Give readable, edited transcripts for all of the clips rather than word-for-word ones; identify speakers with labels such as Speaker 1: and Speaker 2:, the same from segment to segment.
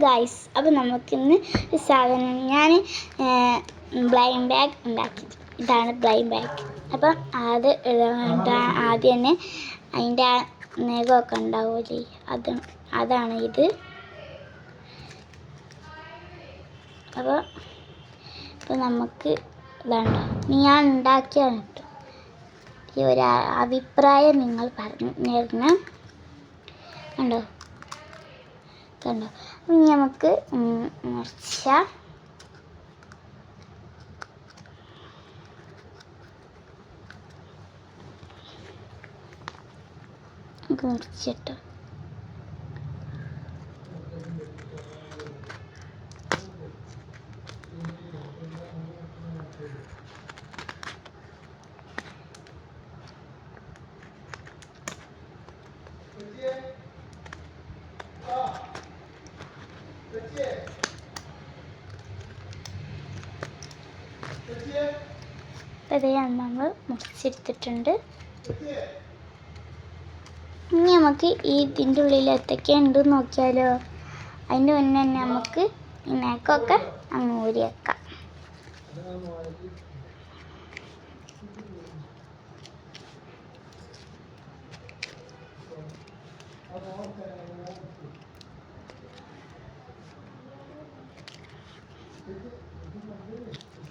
Speaker 1: Guys, അപ്പോൾ നമുക്കിന്ന് ഒരു സാധനം ഞാൻ ബ്ലൈൻഡ് ബാഗ് ഉണ്ടാക്കി. ഇതാണ് ബ്ലൈൻഡ് ബാഗ്. അപ്പം അത് ആദ്യം തന്നെ അതിൻ്റെ ആ നഖമൊക്കെ ഉണ്ടാവില്ലേ, അതാണ് ഇത്. അപ്പോൾ നമുക്ക് ഇതാണ് ഞാൻ ഉണ്ടാക്കിയാണ് കേട്ടോ. ഈ ഒരു അഭിപ്രായം നിങ്ങൾ പറഞ്ഞിരുന്നു. കണ്ടോ കണ്ടോ. ഇനി നമുക്ക് മുറിച്ചിട്ട് നമ്മൾ മുറിച്ചെടുത്തിട്ടുണ്ട്. ഇനി നമുക്ക് ഇതിൻ്റെ ഉള്ളിൽ എന്തൊക്കെയുണ്ട് നോക്കിയാലോ. അതിൻ്റെ മുന്നേ തന്നെ നമുക്ക് ഈ നഖമൊക്കെ അങ്ങ് ഊരി വെക്കാം.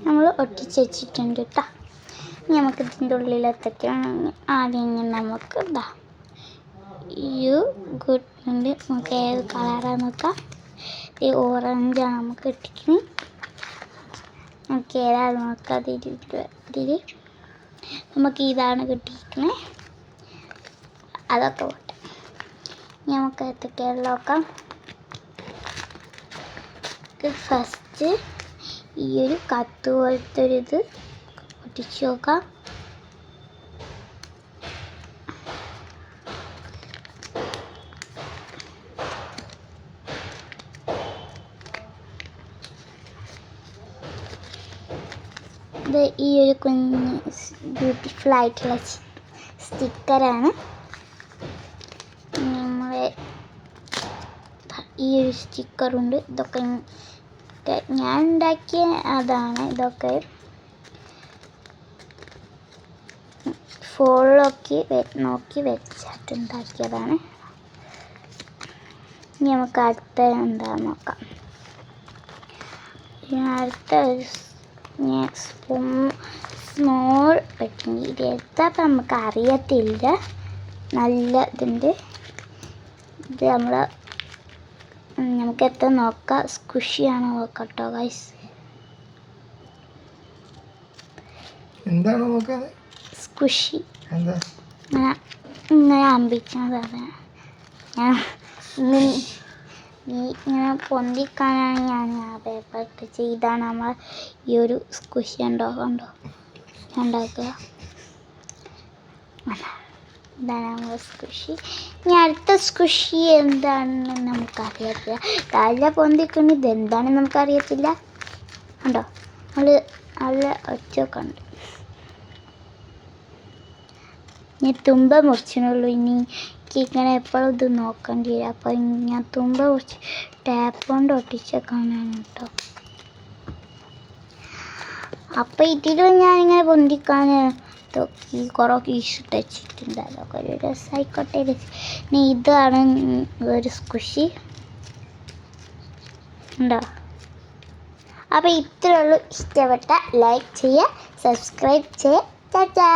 Speaker 1: നമ്മൾ ഒട്ടിച്ച് വെച്ചിട്ടുണ്ട് കേട്ടോ. ഇനി നമുക്ക് ഇതിൻ്റെ ഉള്ളിൽ എന്തൊക്കെയാണ് ആദ്യം നമുക്ക് ഗുഡ് ഉണ്ട്. നമുക്ക് ഏത് കളറാണ് നോക്കാം. ഈ ഓറഞ്ചാണ് നമുക്ക് കിട്ടിക്കുന്നത്. നമുക്ക് ഏതാണ് നോക്കാം. ഇതിൽ നമുക്ക് ഇതാണ് കിട്ടിയിരിക്കുന്നത്. അതൊക്കെ പോട്ടെ. നമുക്ക് എന്തൊക്കെയാണ് നോക്കാം. ഫസ്റ്റ് ഈ ഒരു കത്ത് പോലത്തെ ഒരു ഇത് ഒട്ടിച്ച് നോക്കാം. ഇത് ഈ ഒരു കുഞ്ഞ് ബ്യൂട്ടിഫുൾ ആയിട്ടുള്ള സ്റ്റിക്കറാണ്. നമ്മൾ ഈ ഒരു സ്റ്റിക്കറുണ്ട്. ഇതൊക്കെ ഞാൻ ഉണ്ടാക്കിയ അതാണ്. ഇതൊക്കെ ഫോണിലൊക്കെ നോക്കി വെച്ചിട്ടുണ്ടാക്കിയതാണ്. ഇനി നമുക്ക് അടുത്ത എന്താണെന്ന് നോക്കാം. അടുത്ത സ്മോൾ പെട്ടിങ്. ഇത് എത്താപ്പം നമുക്ക് അറിയത്തില്ല. നല്ല ഇതുണ്ട്. ഇത് നമുക്ക് എത്ര നോക്കാം. സ്കുഷിയാണോ നോക്കാം കേട്ടോ ഗൈസ്.
Speaker 2: എന്താണ് നോക്കാതെ
Speaker 1: സ്കുഷി ഇങ്ങനെ അമ്പിക്കുന്നതാണ്. ഞാൻ ഇങ്ങനെ പൊന്തിക്കാനാണ് ഞാൻ ആ പേപ്പർ ഇട്ട്. ഇതാണ് നമ്മൾ ഈ ഒരു സ്കുഷി കണ്ടോ ഉണ്ടാക്കുക. ഇതാണ് നമ്മൾ സ്കുഷി. ഇനി അടുത്ത സ്കുഷി എന്താണെന്ന് നമുക്കറിയത്തില്ല. തല പൊന്തിക്കുന്നത് ഇതെന്താണെന്ന് നമുക്കറിയത്തില്ല. കണ്ടോ നല്ല ഒച്ചയൊക്കെ ഉണ്ട്. ഇനി തുമ്പ മുറിച്ചിനുള്ളൂ. ഇനി ഇങ്ങനെ എപ്പോഴും ഇത് നോക്കേണ്ടി വരും. അപ്പോൾ ഞാൻ തുമ്പ മുറിച്ച് ടാപ്പ് കൊണ്ട് ഒട്ടിച്ചേക്കാനാണ് കേട്ടോ. അപ്പോൾ ഇതിലും ഞാനിങ്ങനെ പൊന്തിക്കാൻ കുറേ കീസ് വെച്ചിട്ടുണ്ട്. അതൊക്കെ ഒരു രസമായിക്കോട്ടെ. ഇനി ഇതാണ് ഒരു സ്കുഷി ഉണ്ടോ. അപ്പോൾ ഇത്രയുള്ളൂ. ഇഷ്ടപ്പെട്ട ലൈക്ക് ചെയ്യുക, സബ്സ്ക്രൈബ് ചെയ്യുക. ടാറ്റാ.